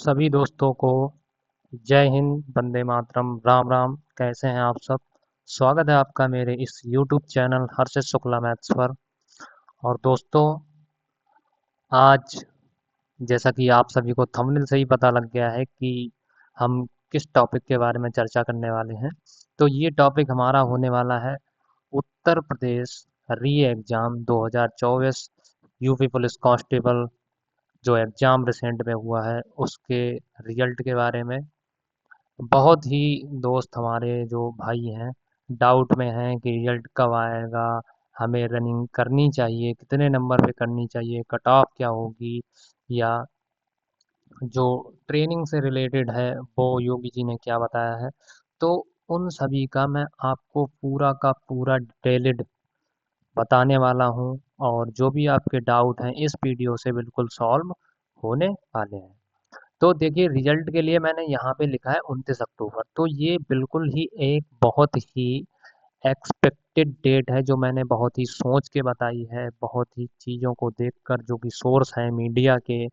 सभी दोस्तों को जय हिंद, वंदे मातरम, राम राम। कैसे हैं आप सब? स्वागत है आपका मेरे इस YouTube चैनल हर्षित शुक्ला मैथ्स पर। और दोस्तों, आज जैसा कि आप सभी को थंबनेल से ही पता लग गया है कि हम किस टॉपिक के बारे में चर्चा करने वाले हैं। तो ये टॉपिक हमारा होने वाला है Uttar Pradesh re exam 2024 UP police constable, जो एग्ज़ाम रिसेंट में हुआ है उसके रिजल्ट के बारे में। बहुत ही दोस्त हमारे जो भाई हैं डाउट में हैं कि रिजल्ट कब आएगा, हमें रनिंग करनी चाहिए, कितने नंबर पे करनी चाहिए, कट ऑफ क्या होगी, या जो ट्रेनिंग से रिलेटेड है वो योगी जी ने क्या बताया है। तो उन सभी का मैं आपको पूरा का पूरा डिटेल्ड बताने वाला हूँ, और जो भी आपके डाउट हैं इस वीडियो से बिल्कुल सॉल्व होने वाले हैं। तो देखिए, रिजल्ट के लिए मैंने यहाँ पे लिखा है 29 अक्टूबर। तो ये बिल्कुल ही एक बहुत ही एक्सपेक्टेड डेट है, जो मैंने बहुत ही सोच के बताई है, बहुत ही चीज़ों को देखकर, जो कि सोर्स हैं मीडिया के,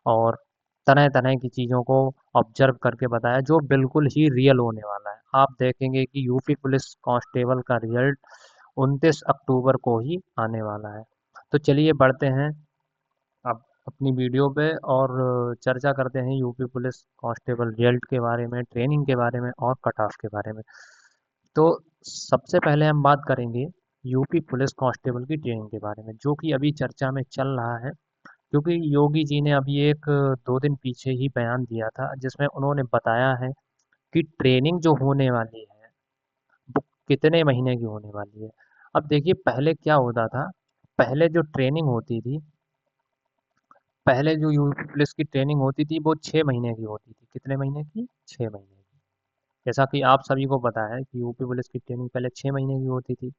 और तरह तरह की चीज़ों को ऑब्जर्व करके बताया, जो बिल्कुल ही रियल होने वाला है। आप देखेंगे कि यूपी पुलिस कांस्टेबल का रिजल्ट 29 अक्टूबर को ही आने वाला है। तो चलिए बढ़ते हैं अब अपनी वीडियो पे, और चर्चा करते हैं यूपी पुलिस कांस्टेबल रिजल्ट के बारे में, ट्रेनिंग के बारे में, और कट ऑफ के बारे में। तो सबसे पहले हम बात करेंगे यूपी पुलिस कांस्टेबल की ट्रेनिंग के बारे में, जो कि अभी चर्चा में चल रहा है। क्योंकि योगी जी ने अभी एक 2 दिन पीछे ही बयान दिया था, जिसमें उन्होंने बताया है कि ट्रेनिंग जो होने वाली है वो कितने महीने की होने वाली है। अब देखिए, पहले क्या होता था, पहले जो ट्रेनिंग होती थी, पहले जो यूपी पुलिस की ट्रेनिंग होती थी वो 6 महीने की होती थी। कितने महीने की? 6 महीने की। जैसा कि आप सभी को पता है कि यूपी पुलिस की ट्रेनिंग पहले 6 महीने की होती थी,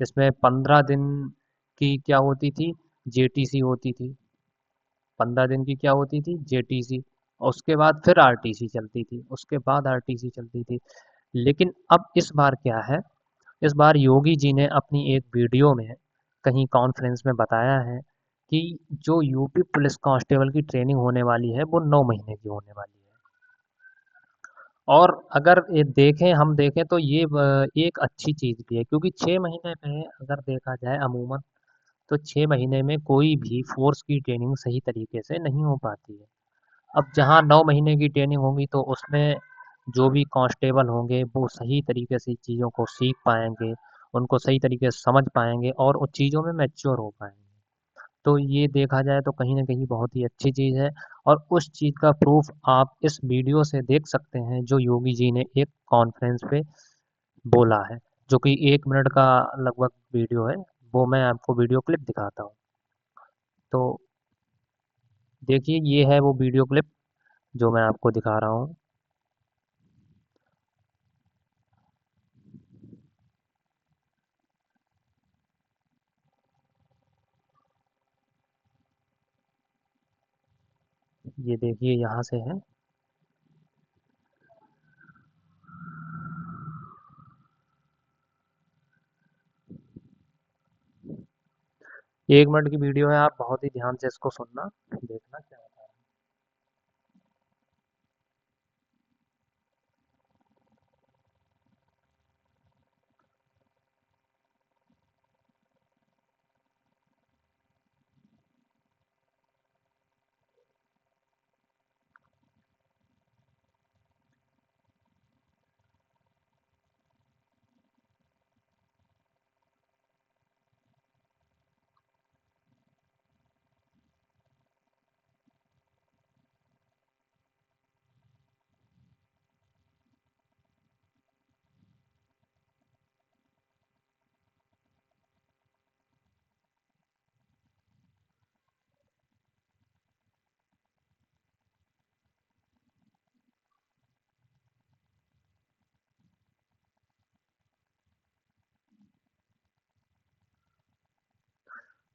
जिसमें 15 दिन की क्या होती थी? जेटीसी होती थी। 15 दिन की क्या होती थी? जेटीसी। और उसके बाद फिर आरटीसी चलती थी, उसके बाद आरटीसी चलती थी। लेकिन अब इस बार क्या है, इस बार योगी जी ने अपनी एक वीडियो में, कहीं कॉन्फ्रेंस में बताया है कि जो यूपी पुलिस कांस्टेबल की ट्रेनिंग होने वाली है वो 9 महीने की होने वाली है। और अगर ये देखें, हम देखें तो ये एक अच्छी चीज़ भी है, क्योंकि 6 महीने में अगर देखा जाए अमूमन, तो 6 महीने में कोई भी फोर्स की ट्रेनिंग सही तरीके से नहीं हो पाती है। अब जहाँ 9 महीने की ट्रेनिंग होगी तो उसमें जो भी कांस्टेबल होंगे वो सही तरीके से चीज़ों को सीख पाएंगे, उनको सही तरीके से समझ पाएंगे, और उन चीज़ों में मैच्योर हो पाएंगे। तो ये देखा जाए तो कहीं न कहीं बहुत ही अच्छी चीज़ है। और उस चीज़ का प्रूफ़ आप इस वीडियो से देख सकते हैं, जो योगी जी ने एक कॉन्फ्रेंस पे बोला है, जो कि 1 मिनट का लगभग वीडियो है। वो मैं आपको वीडियो क्लिप दिखाता हूँ। तो देखिए, ये है वो वीडियो क्लिप जो मैं आपको दिखा रहा हूँ। ये देखिए, यहाँ से है। 1 मिनट की वीडियो है, आप बहुत ही ध्यान से इसको सुनना, देखना क्या होता है।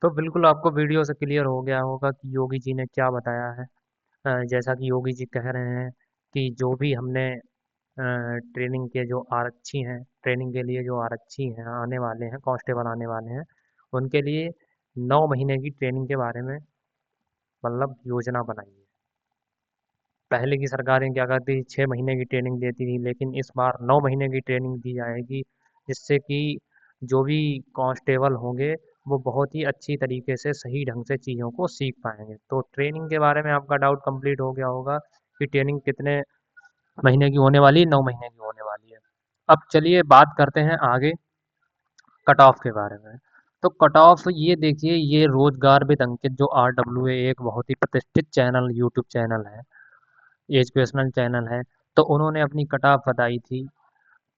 तो बिल्कुल आपको वीडियो से क्लियर हो गया होगा कि योगी जी ने क्या बताया है। जैसा कि योगी जी कह रहे हैं कि जो भी हमने ट्रेनिंग के जो आरक्षी हैं, ट्रेनिंग के लिए जो आरक्षी हैं आने वाले हैं, कांस्टेबल आने वाले हैं, उनके लिए 9 महीने की ट्रेनिंग के बारे में मतलब योजना बनाई है। पहले की सरकारें क्या करती थी, 6 महीने की ट्रेनिंग देती थी, लेकिन इस बार 9 महीने की ट्रेनिंग दी जाएगी, जिससे कि जो भी कांस्टेबल होंगे वो बहुत ही अच्छी तरीके से सही ढंग से चीज़ों को सीख पाएंगे। तो ट्रेनिंग के बारे में आपका डाउट कंप्लीट हो गया होगा कि ट्रेनिंग कितने महीने की होने वाली है, 9 महीने की होने वाली है। अब चलिए बात करते हैं आगे कट ऑफ के बारे में। तो कट ऑफ ये देखिए, ये रोजगार विद अंकित जो RWA एक बहुत ही प्रतिष्ठित चैनल यूट्यूब चैनल है, एजुकेशनल चैनल है, तो उन्होंने अपनी कट ऑफ बताई थी।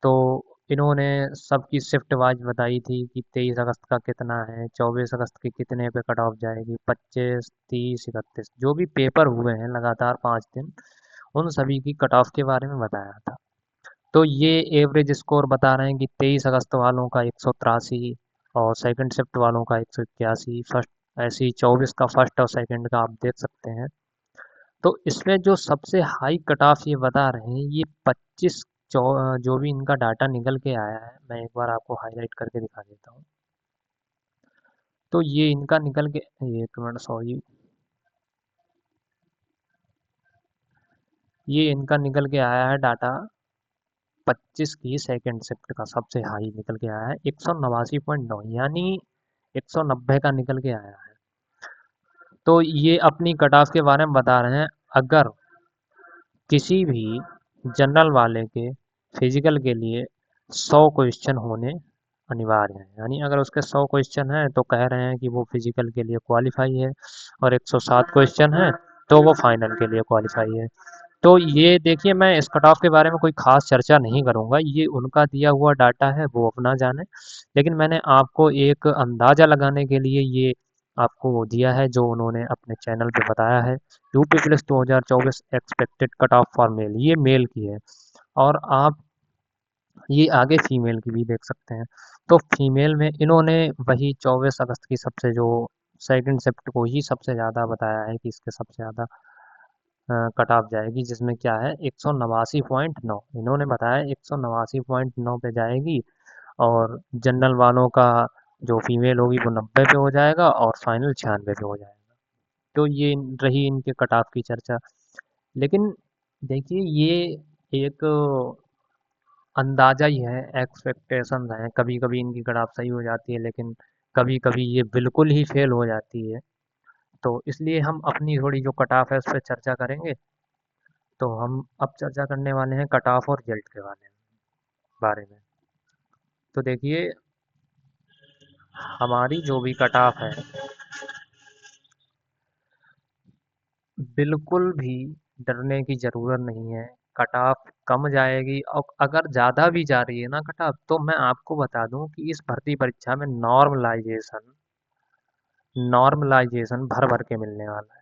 तो इन्होंने सबकी शिफ्ट वाइज बताई थी कि 23 अगस्त का कितना है, 24 अगस्त के कितने पे कट ऑफ जाएगी, 25, 30, 31 जो भी पेपर हुए हैं लगातार 5 दिन, उन सभी की कट ऑफ के बारे में बताया था। तो ये एवरेज स्कोर बता रहे हैं कि 23 अगस्त वालों का 183 और सेकंड शिफ्ट वालों का 181, फर्स्ट ऐसे ही 24 का फर्स्ट और सेकंड का आप देख सकते हैं। तो इसमें जो सबसे हाई कट ऑफ ये बता रहे हैं, ये 25 जो भी इनका डाटा निकल के आया है, मैं एक बार आपको हाईलाइट करके दिखा देता हूँ। तो ये इनका निकल के, एक मिनट सॉरी, ये इनका निकल के आया है डाटा 25 की सेकंड शिफ्ट का सबसे हाई निकल के आया है 189.9, यानी 190 का निकल के आया है। तो ये अपनी कट ऑफ के बारे में बता रहे हैं, अगर किसी भी जनरल वाले के फिजिकल के लिए 100 क्वेश्चन होने अनिवार्य हैं, यानी अगर उसके 100 क्वेश्चन हैं तो कह रहे हैं कि वो फिजिकल के लिए क्वालिफाई है, और 107 क्वेश्चन हैं तो वो फाइनल के लिए क्वालिफाई है। तो ये देखिए, मैं इस कट ऑफ के बारे में कोई खास चर्चा नहीं करूंगा, ये उनका दिया हुआ डाटा है, वो अपना जाने। लेकिन मैंने आपको एक अंदाज़ा लगाने के लिए ये आपको वो दिया है जो उन्होंने अपने चैनल पे बताया है। UP police 2024 expected cut off for male, ये मेल की है। और आप ये आगे फीमेल की भी देख सकते हैं। तो फीमेल में इन्होंने वही 24 अगस्त की सबसे जो सेकंड शिफ्ट को ही सबसे ज़्यादा बताया है कि इसके सबसे ज़्यादा कट ऑफ जाएगी, जिसमें क्या है 189.9 इन्होंने बताया, 189.9 पे जाएगी। और जनरल वालों का जो फीमेल होगी वो 90 पे हो जाएगा और फाइनल 96 पे हो जाएगा। तो ये रही इनके कट ऑफ की चर्चा। लेकिन देखिए, ये एक अंदाज़ा ही है, एक्सपेक्टेशंस हैं, कभी कभी इनकी कट ऑफ सही हो जाती है, लेकिन कभी कभी ये बिल्कुल ही फेल हो जाती है। तो इसलिए हम अपनी थोड़ी जो कट ऑफ है उस पर चर्चा करेंगे। तो हम अब चर्चा करने वाले हैं कट ऑफ और रिजल्ट के बारे में। तो देखिए, हमारी जो भी कट ऑफ है, बिल्कुल भी डरने की ज़रूरत नहीं है। कट ऑफ कम जाएगी, और अगर ज़्यादा भी जा रही है ना कट ऑफ, तो मैं आपको बता दूं कि इस भर्ती परीक्षा में नॉर्मलाइजेशन भर भर के मिलने वाला है।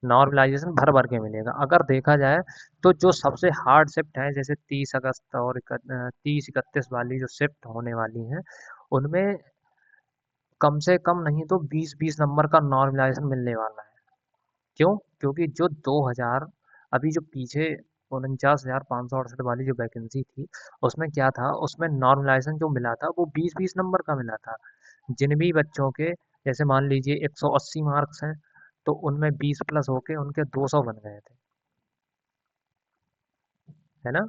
नॉर्मलाइजेशन भर भर के मिलेगा। अगर देखा जाए तो जो सबसे हार्ड शिफ्ट है, जैसे 30 अगस्त और 30, 31 वाली जो शिफ्ट होने वाली हैं, उनमें कम से कम नहीं तो 20-20 नंबर का नॉर्मलाइजेशन मिलने वाला है। क्यों? क्योंकि जो 2000 अभी जो पीछे 49,568 वाली जो वैकेंसी थी, उसमें क्या था, उसमें नॉर्मलाइजेशन जो मिला था वो 20-20 नंबर का मिला था। जिन भी बच्चों के, जैसे मान लीजिए 180 मार्क्स हैं, तो उनमें 20 प्लस होके उनके 200 बन गए थे, है ना?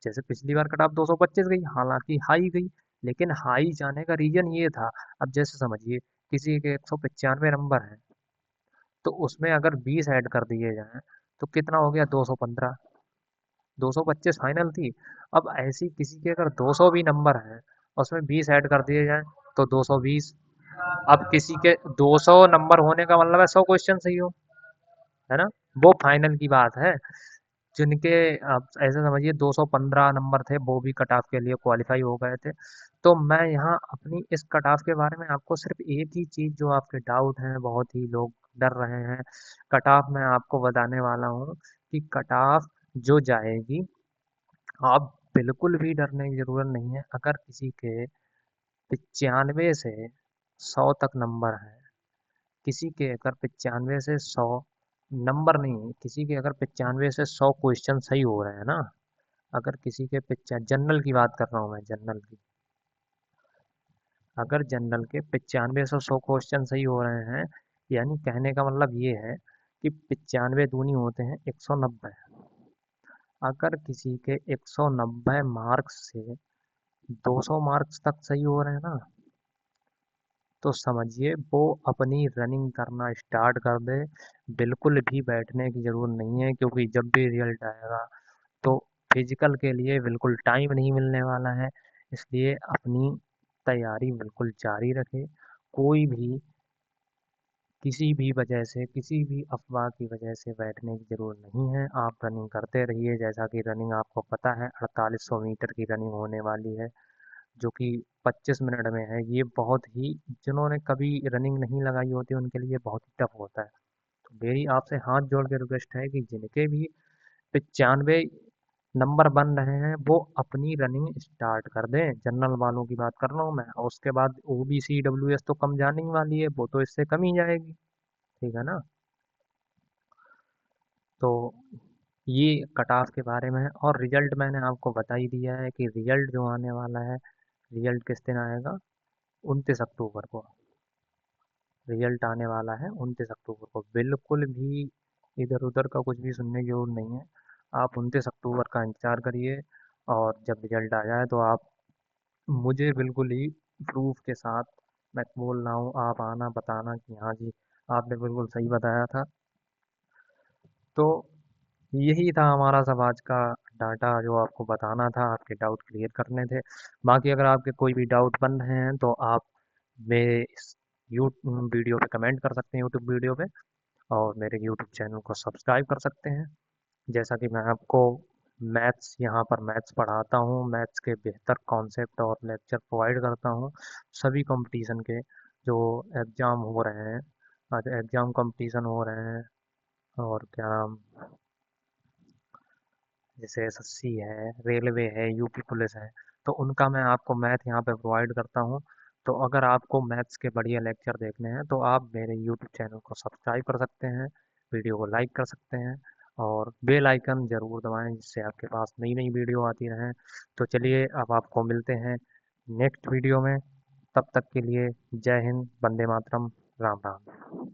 जैसे पिछली बार कट ऑफ 225 गई, हालांकि हाई गई, लेकिन हाई जाने का रीजन ये था, अब जैसे समझिए किसी के 195 नंबर हैं, तो उसमें अगर 20 ऐड कर दिए जाएँ, तो कितना हो गया, 215, 225 फाइनल थी। अब ऐसी किसी के अगर 200 भी नंबर हैं, उसमें 20 ऐड कर दिए जाएँ, तो 220। अब किसी के 200 नंबर होने का मतलब है 100 क्वेश्चन सही हो, है ना? वो फाइनल की बात है। जिनके आप ऐसे समझिए 215 नंबर थे, वो भी कट ऑफ के लिए क्वालिफाई हो गए थे। तो मैं यहाँ अपनी इस कट ऑफ के बारे में आपको सिर्फ एक ही चीज़, जो आपके डाउट हैं, बहुत ही लोग डर रहे हैं, कट ऑफ मैं आपको बताने वाला हूँ कि कट ऑफ जो जाएगी, आप बिल्कुल भी डरने की ज़रूरत नहीं है। अगर किसी के 95 से 100 तक नंबर है, किसी के अगर 95 से 100 नंबर नहीं, किसी के अगर 95 से 100 क्वेश्चन सही हो रहे हैं ना, अगर किसी के जनरल की बात कर रहा हूँ मैं, जनरल की, अगर जनरल के 95 से 100 क्वेश्चन सही हो रहे हैं, यानी कहने का मतलब ये है कि 95 दूनी होते हैं 190। अगर किसी के 190 मार्क्स से 200 मार्क्स तक सही हो रहे हैं ना, तो समझिए वो अपनी रनिंग करना स्टार्ट कर दे। बिल्कुल भी बैठने की ज़रूरत नहीं है, क्योंकि जब भी रिजल्ट आएगा तो फिजिकल के लिए बिल्कुल टाइम नहीं मिलने वाला है। इसलिए अपनी तैयारी बिल्कुल जारी रखें। कोई भी किसी भी वजह से, किसी भी अफवाह की वजह से बैठने की ज़रूरत नहीं है। आप रनिंग करते रहिए। जैसा कि रनिंग आपको पता है 4800 मीटर की रनिंग होने वाली है, जो कि 25 मिनट में है। ये बहुत ही, जिन्होंने कभी रनिंग नहीं लगाई होती उनके लिए बहुत ही टफ होता है। तो मेरी आपसे हाथ जोड़ के रिक्वेस्ट है कि जिनके भी 95 नंबर बन रहे हैं वो अपनी रनिंग स्टार्ट कर दें। जनरल वालों की बात कर रहा हूँ मैं, और उसके बाद ओबीसी डब्ल्यूएस तो कम जाने ही वाली है, वो तो इससे कम ही जाएगी। ठीक है ना? तो ये कट ऑफ के बारे में है। और रिजल्ट मैंने आपको बता ही दिया है कि रिजल्ट जो आने वाला है, रिजल्ट किस दिन आएगा? 29 अक्टूबर को रिजल्ट आने वाला है। 29 अक्टूबर को बिल्कुल भी इधर उधर का कुछ भी सुनने की जरूरत नहीं है। आप 29 अक्टूबर का इंतजार करिए, और जब रिजल्ट आ जाए तो आप मुझे बिल्कुल ही प्रूफ के साथ, मैं बोल रहा हूँ, आप आना बताना कि हाँ जी, आपने बिल्कुल सही बताया था। तो यही था हमारा सब आज का डाटा, जो आपको बताना था, आपके डाउट क्लियर करने थे। बाकी अगर आपके कोई भी डाउट बन रहे हैं तो आप मेरे इस वीडियो पे कमेंट कर सकते हैं, यूट्यूब वीडियो पे, और मेरे यूट्यूब चैनल को सब्सक्राइब कर सकते हैं। जैसा कि मैं आपको मैथ्स, यहाँ पर मैथ्स पढ़ाता हूँ, मैथ्स के बेहतर कॉन्सेप्ट और लेक्चर प्रोवाइड करता हूँ सभी कंपटीशन के जो एग्ज़ाम हो रहे हैं। आज एग्ज़ाम कंपटीशन हो रहे हैं, और क्या नाम, जैसे एसएससी है, रेलवे है, यूपी पुलिस है, तो उनका मैं आपको मैथ यहाँ पे प्रोवाइड करता हूँ। तो अगर आपको मैथ्स के बढ़िया लेक्चर देखने हैं तो आप मेरे यूट्यूब चैनल को सब्सक्राइब कर सकते हैं, वीडियो को लाइक कर सकते हैं, और बेल आइकन ज़रूर दबाएं, जिससे आपके पास नई नई वीडियो आती रहें। तो चलिए, अब आपको मिलते हैं नेक्स्ट वीडियो में। तब तक के लिए जय हिंद, वंदे मातरम, राम राम।